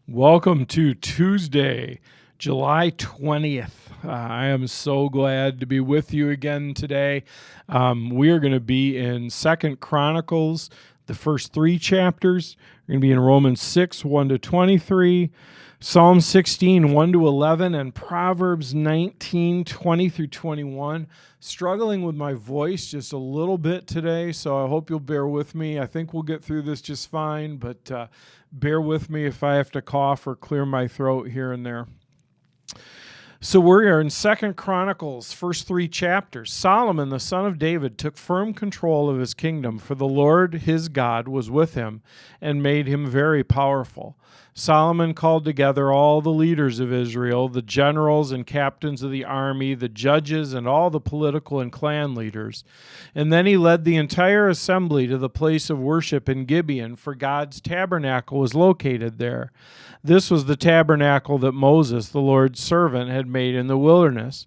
Welcome to Tuesday, July 20th. I am so glad to be with you again today. We are going to be in 2 Chronicles, the first three chapters. We're going to be in Romans 6, 1 to 23, Psalm 16, 1 to 11, and Proverbs 19, 20 through 21. Struggling with my voice just a little bit today, so I hope you'll bear with me. I think we'll get through this just fine, but bear with me if I have to cough or clear my throat here and there. So we're in 2 Chronicles, first three chapters. Solomon, the son of David, took firm control of his kingdom, for the Lord his God was with him and made him very powerful. Solomon called together all the leaders of Israel, the generals and captains of the army, the judges, and all the political and clan leaders. And then he led the entire assembly to the place of worship in Gibeon, for God's tabernacle was located there. This was the tabernacle that Moses, the Lord's servant, had made in the wilderness.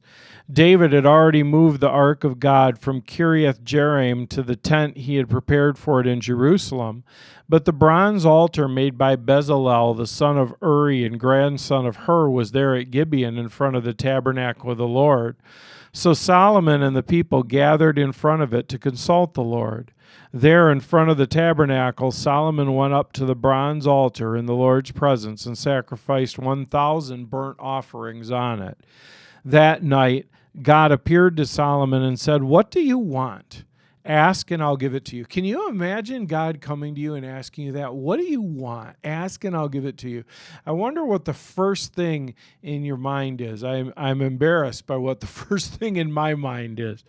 David had already moved the ark of God from Kiriath Jearim to the tent he had prepared for it in Jerusalem. But the bronze altar made by Bezalel, the son of Uri and grandson of Hur, was there at Gibeon in front of the tabernacle of the Lord. So Solomon and the people gathered in front of it to consult the Lord. There in front of the tabernacle, Solomon went up to the bronze altar in the Lord's presence and sacrificed 1,000 burnt offerings on it. That night, God appeared to Solomon and said, "What do you want? Ask and I'll give it to you." Can you imagine God coming to you and asking you that? What do you want? Ask and I'll give it to you. I wonder what the first thing in your mind is. I'm embarrassed by what the first thing in my mind is.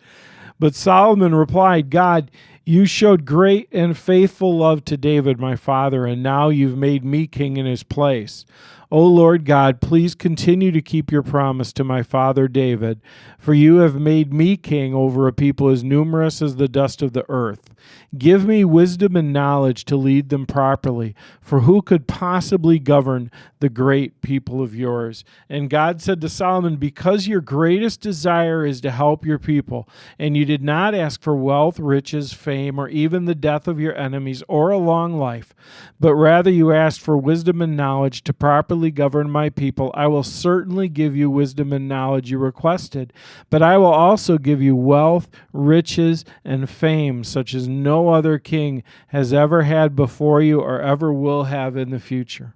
But Solomon replied, "God, you showed great and faithful love to David, my father, and now you've made me king in his place. O Lord God, please continue to keep your promise to my father David, for you have made me king over a people as numerous as the dust of the earth. Give me wisdom and knowledge to lead them properly, for who could possibly govern the great people of yours?" And God said to Solomon, "Because your greatest desire is to help your people, and you did not ask for wealth, riches, fame, or even the death of your enemies or a long life, but rather you asked for wisdom and knowledge to properly govern my people, I will certainly give you wisdom and knowledge you requested, but I will also give you wealth, riches, and fame, such as no other king has ever had before you or ever will have in the future."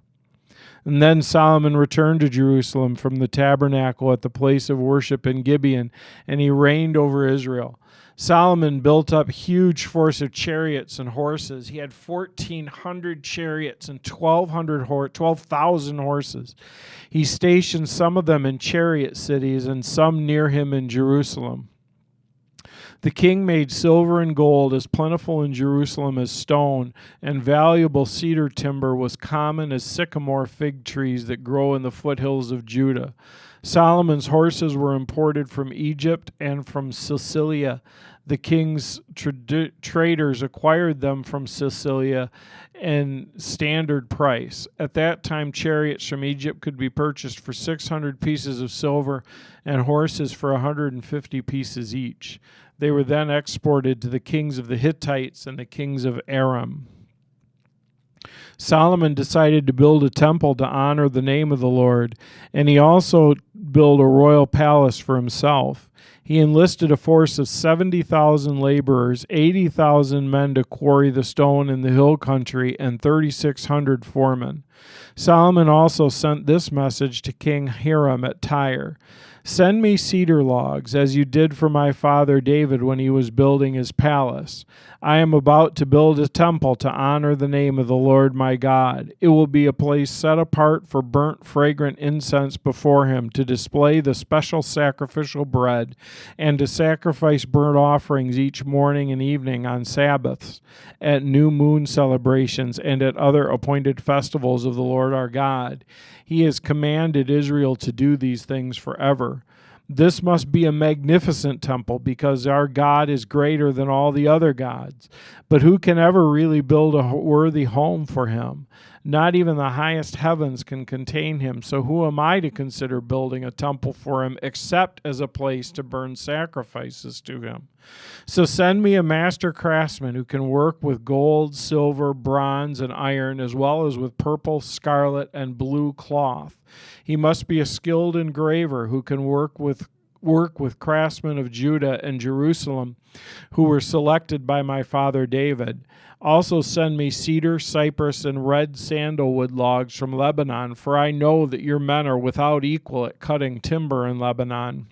And then Solomon returned to Jerusalem from the tabernacle at the place of worship in Gibeon, and he reigned over Israel. Solomon built up huge force of chariots and horses. He had 1,400 chariots and 12,000 horses. He stationed some of them in chariot cities and some near him in Jerusalem. The king made silver and gold as plentiful in Jerusalem as stone, and valuable cedar timber was common as sycamore fig trees that grow in the foothills of Judah. Solomon's horses were imported from Egypt and from Sicilia. The king's traders acquired them from Sicilia in standard price. At that time, chariots from Egypt could be purchased for 600 pieces of silver and horses for 150 pieces each. They were then exported to the kings of the Hittites and the kings of Aram. Solomon decided to build a temple to honor the name of the Lord, and he also built a royal palace for himself. He enlisted a force of 70,000 laborers, 80,000 men to quarry the stone in the hill country, and 3,600 foremen. Solomon also sent this message to King Hiram at Tyre: "Send me cedar logs, as you did for my father David when he was building his palace. I am about to build a temple to honor the name of the Lord my God. It will be a place set apart for burnt fragrant incense before him, to display the special sacrificial bread, and to sacrifice burnt offerings each morning and evening on Sabbaths, at new moon celebrations, and at other appointed festivals of the Lord our God. He has commanded Israel to do these things forever. This must be a magnificent temple, because our God is greater than all the other gods. But who can ever really build a worthy home for him? Not even the highest heavens can contain him. So who am I to consider building a temple for him, except as a place to burn sacrifices to him? So send me a master craftsman who can work with gold, silver, bronze, and iron, as well as with purple, scarlet, and blue cloth. He must be a skilled engraver who can work with craftsmen of Judah and Jerusalem who were selected by my father David. Also send me cedar, cypress, and red sandalwood logs from Lebanon, for I know that your men are without equal at cutting timber in Lebanon.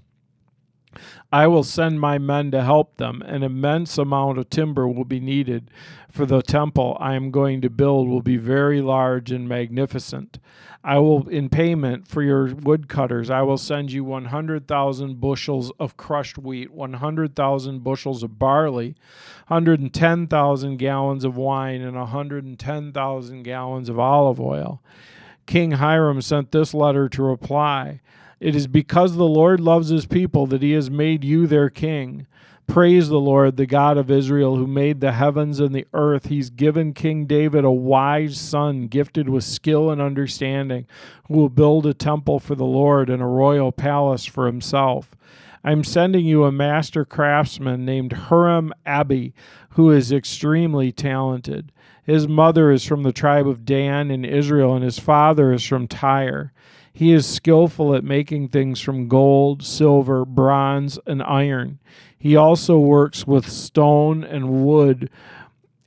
I will send my men to help them. An immense amount of timber will be needed, for the temple I am going to build will be very large and magnificent. I will, in payment for your woodcutters, I will send you 100,000 bushels of crushed wheat, 100,000 bushels of barley, 110,000 gallons of wine, and 110,000 gallons of olive oil. King Hiram sent this letter to reply. It is because the Lord loves his people that he has made you their king. Praise the Lord, the God of Israel, who made the heavens and the earth. He's given King David a wise son, gifted with skill and understanding, who will build a temple for the Lord and a royal palace for himself. I'm sending you a master craftsman named Huram-Abi, who is extremely talented. His mother is from the tribe of Dan in Israel, and his father is from Tyre. He is skillful at making things from gold, silver, bronze, and iron. He also works with stone and wood,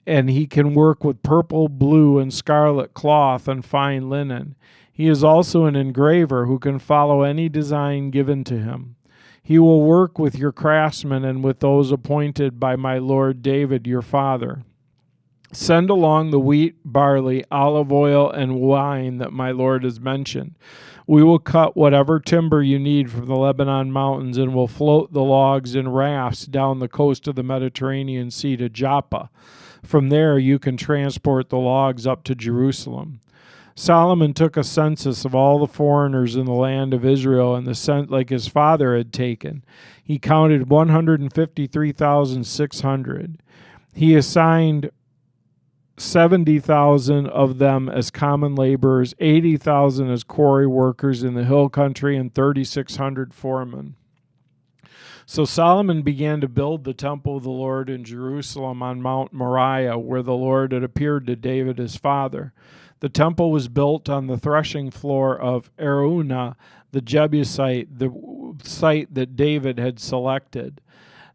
and he can work with purple, blue, and scarlet cloth and fine linen. He is also an engraver who can follow any design given to him. He will work with your craftsmen and with those appointed by my lord David, your father. Send along the wheat, barley, olive oil, and wine that my lord has mentioned. We will cut whatever timber you need from the Lebanon mountains and will float the logs in rafts down the coast of the Mediterranean Sea to Joppa. From there you can transport the logs up to Jerusalem. Solomon took a census of all the foreigners in the land of Israel, and like his father had taken. He counted 153,600. He assigned 70,000 of them as common laborers, 80,000 as quarry workers in the hill country, and 3,600 foremen. So Solomon began to build the temple of the Lord in Jerusalem on Mount Moriah, where the Lord had appeared to David his father. The temple was built on the threshing floor of Araunah, the Jebusite, the site that David had selected.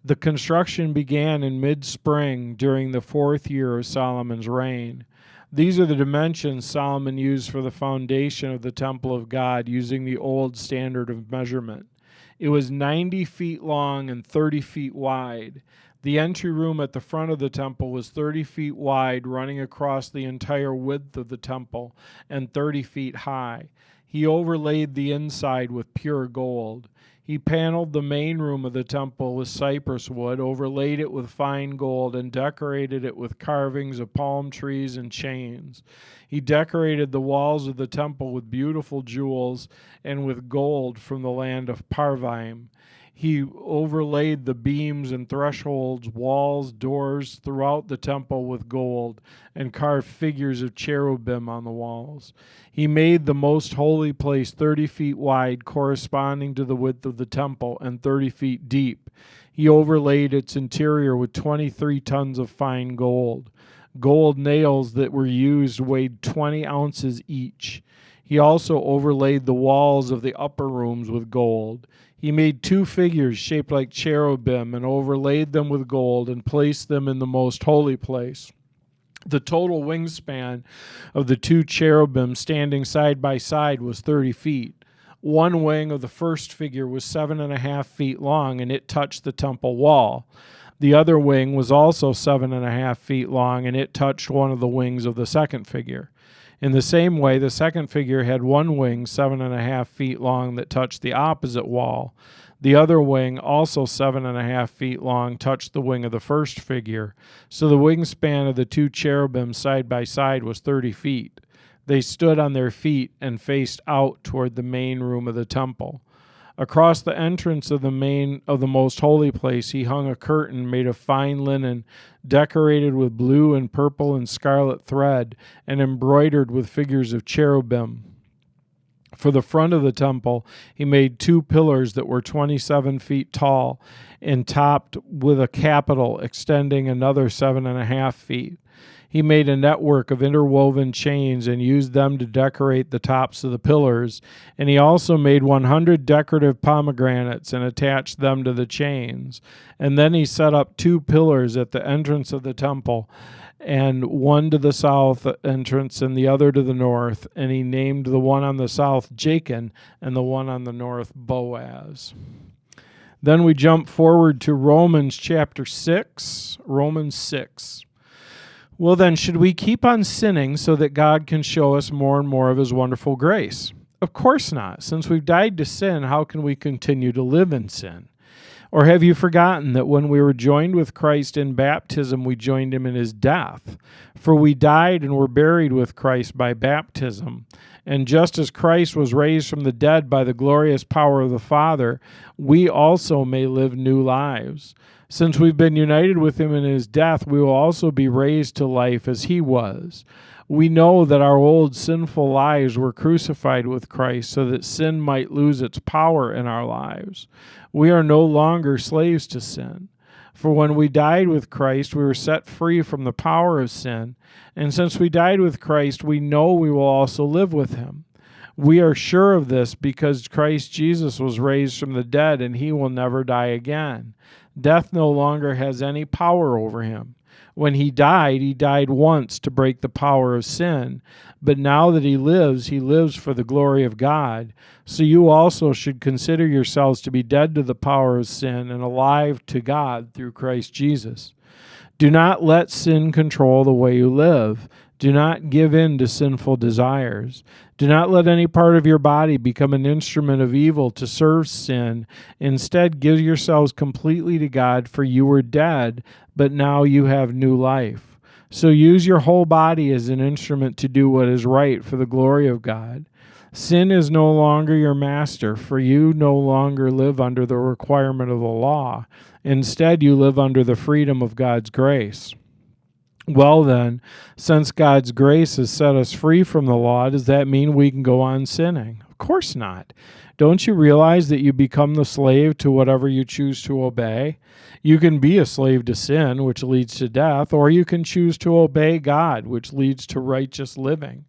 The construction began in mid-spring during the 4th year of Solomon's reign. These are the dimensions Solomon used for the foundation of the temple of God, using the old standard of measurement. It was 90 feet long and 30 feet wide. The entry room at the front of the temple was 30 feet wide, running across the entire width of the temple, and 30 feet high. He overlaid the inside with pure gold. He paneled the main room of the temple with cypress wood, overlaid it with fine gold, and decorated it with carvings of palm trees and chains. He decorated the walls of the temple with beautiful jewels and with gold from the land of Parvaim. He overlaid the beams and thresholds, walls, doors throughout the temple with gold, and carved figures of cherubim on the walls. He made the most holy place 30 feet wide, corresponding to the width of the temple, and 30 feet deep. He overlaid its interior with 23 tons of fine gold. Gold nails that were used weighed 20 ounces each. He also overlaid the walls of the upper rooms with gold. He made 2 figures shaped like cherubim and overlaid them with gold and placed them in the most holy place. The total wingspan of the 2 cherubim standing side by side was 30 feet. One wing of the first figure was 7.5 feet long, and it touched the temple wall. The other wing was also 7.5 feet long, and it touched one of the wings of the second figure. In the same way, the second figure had one wing 7.5 feet long that touched the opposite wall. The other wing, also 7.5 feet long, touched the wing of the first figure. So the wingspan of the 2 cherubim side by side was 30 feet. They stood on their feet and faced out toward the main room of the temple. Across the entrance of the most holy place he hung a curtain made of fine linen, decorated with blue and purple and scarlet thread, and embroidered with figures of cherubim. For the front of the temple, he made 2 pillars that were 27 feet tall and topped with a capital extending another 7.5 feet. He made a network of interwoven chains and used them to decorate the tops of the pillars. And he also made 100 decorative pomegranates and attached them to the chains. And then he set up 2 pillars at the entrance of the temple, and one to the south entrance and the other to the north. And he named the one on the south Jachin and the one on the north Boaz. Then we jump forward to Romans chapter 6. Romans 6. Well, then, should we keep on sinning so that God can show us more and more of his wonderful grace? Of course not. Since we've died to sin, how can we continue to live in sin? Or have you forgotten that when we were joined with Christ in baptism, we joined him in his death? For we died and were buried with Christ by baptism. And just as Christ was raised from the dead by the glorious power of the Father, we also may live new lives. Since we've been united with him in his death, we will also be raised to life as he was. We know that our old sinful lives were crucified with Christ so that sin might lose its power in our lives. We are no longer slaves to sin. For when we died with Christ, we were set free from the power of sin. And since we died with Christ, we know we will also live with him. We are sure of this because Christ Jesus was raised from the dead, and he will never die again. Death no longer has any power over him. When he died once to break the power of sin. But now that he lives for the glory of God. So you also should consider yourselves to be dead to the power of sin and alive to God through Christ Jesus. Do not let sin control the way you live. Do not give in to sinful desires. Do not let any part of your body become an instrument of evil to serve sin. Instead, give yourselves completely to God, for you were dead, but now you have new life. So use your whole body as an instrument to do what is right for the glory of God. Sin is no longer your master, for you no longer live under the requirement of the law. Instead, you live under the freedom of God's grace. Well then, since God's grace has set us free from the law, does that mean we can go on sinning? Of course not. Don't you realize that you become the slave to whatever you choose to obey? You can be a slave to sin, which leads to death, or you can choose to obey God, which leads to righteous living.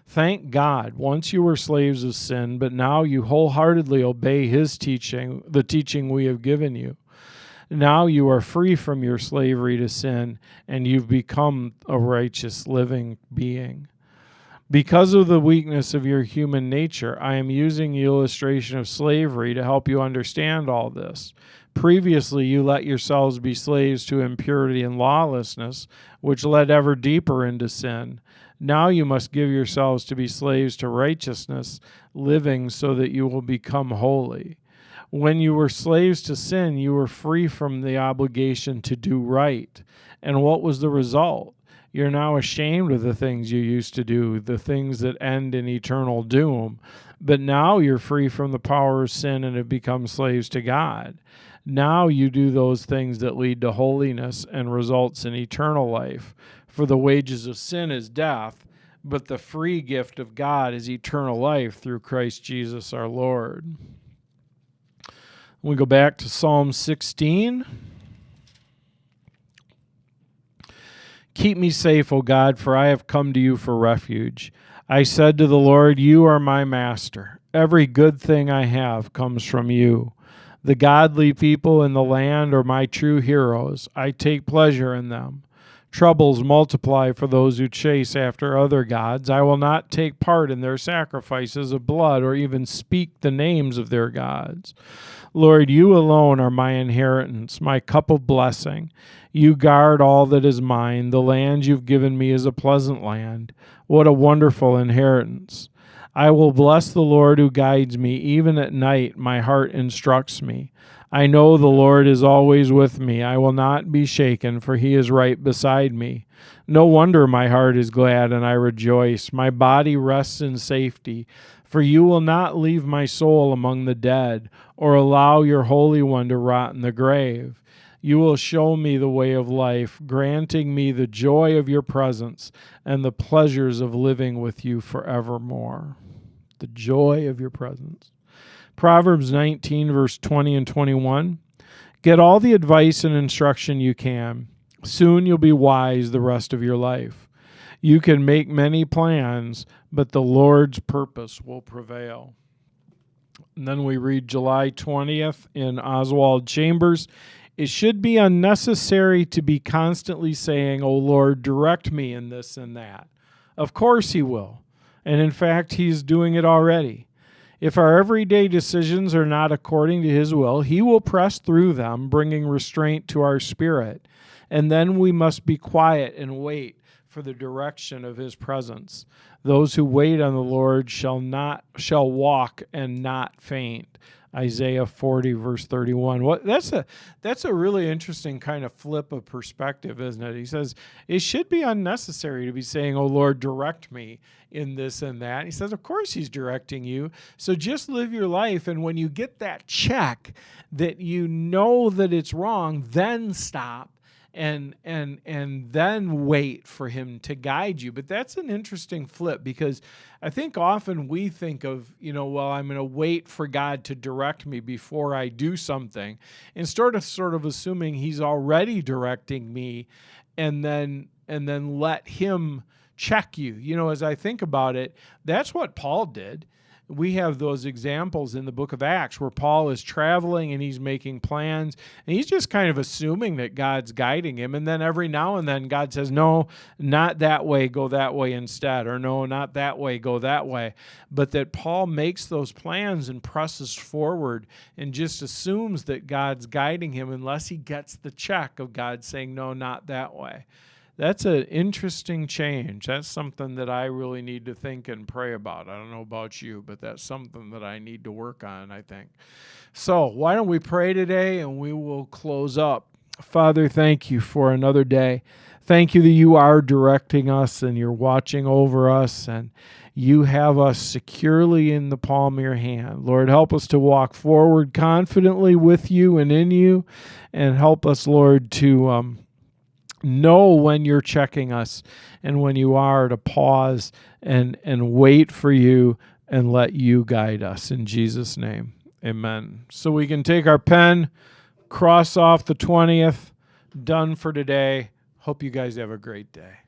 Thank God, once you were slaves of sin, but now you wholeheartedly obey his teaching, the teaching we have given you. Now you are free from your slavery to sin, and you've become a righteous living being. Because of the weakness of your human nature, I am using the illustration of slavery to help you understand all this. Previously, you let yourselves be slaves to impurity and lawlessness, which led ever deeper into sin. Now you must give yourselves to be slaves to righteousness, living so that you will become holy. When you were slaves to sin, you were free from the obligation to do right. And what was the result? You're now ashamed of the things you used to do, the things that end in eternal doom. But now you're free from the power of sin and have become slaves to God. Now you do those things that lead to holiness and results in eternal life. For the wages of sin is death, but the free gift of God is eternal life through Christ Jesus our Lord. We go back to Psalm 16. Keep me safe, O God, for I have come to you for refuge. I said to the Lord, you are my master. Every good thing I have comes from you. The godly people in the land are my true heroes. I take pleasure in them. Troubles multiply for those who chase after other gods. I will not take part in their sacrifices of blood or even speak the names of their gods. Lord, you alone are my inheritance, my cup of blessing. You guard all that is mine. The land you've given me is a pleasant land. What a wonderful inheritance. I will bless the Lord who guides me. Even at night, my heart instructs me. I know the Lord is always with me. I will not be shaken, for he is right beside me. No wonder my heart is glad and I rejoice. My body rests in safety, for you will not leave my soul among the dead, or allow your Holy One to rot in the grave. You will show me the way of life, granting me the joy of your presence and the pleasures of living with you forevermore. The joy of your presence. Proverbs 19, verse 20 and 21. Get all the advice and instruction you can. Soon you'll be wise the rest of your life. You can make many plans, but the Lord's purpose will prevail. And then we read July 20th in Oswald Chambers. It should be unnecessary to be constantly saying, "Oh Lord, direct me in this and that." Of course he will. And in fact, he's doing it already. If our everyday decisions are not according to his will, he will press through them, bringing restraint to our spirit. And then we must be quiet and wait for the direction of his presence. Those who wait on the Lord shall walk and not faint. Isaiah 40, verse 31. That's a really interesting kind of flip of perspective, isn't it? He says, it should be unnecessary to be saying, "Oh Lord, direct me in this and that." He says, of course he's directing you. So just live your life. And when you get that check that you know that it's wrong, then stop. And then wait for him to guide you. But that's an interesting flip, because I think often we think of, well, I'm going to wait for God to direct me before I do something, instead of sort of assuming he's already directing me, and then let him check you. As I think about it, that's what Paul did. We have those examples in the book of Acts where Paul is traveling and he's making plans, and he's just kind of assuming that God's guiding him. And then every now and then God says, "No, not that way, go that way instead," or "No, not that way, go that way." But that Paul makes those plans and presses forward and just assumes that God's guiding him unless he gets the check of God saying, "No, not that way." That's an interesting change. That's something that I really need to think and pray about. I don't know about you, but that's something that I need to work on, I think. So why don't we pray today, and we will close up. Father, thank you for another day. Thank you that you are directing us and you're watching over us, and you have us securely in the palm of your hand. Lord, help us to walk forward confidently with you and in you, and help us, Lord, to know when you're checking us and when you are, to pause and wait for you and let you guide us. In Jesus' name, amen. So we can take our pen, cross off the 20th, done for today. Hope you guys have a great day.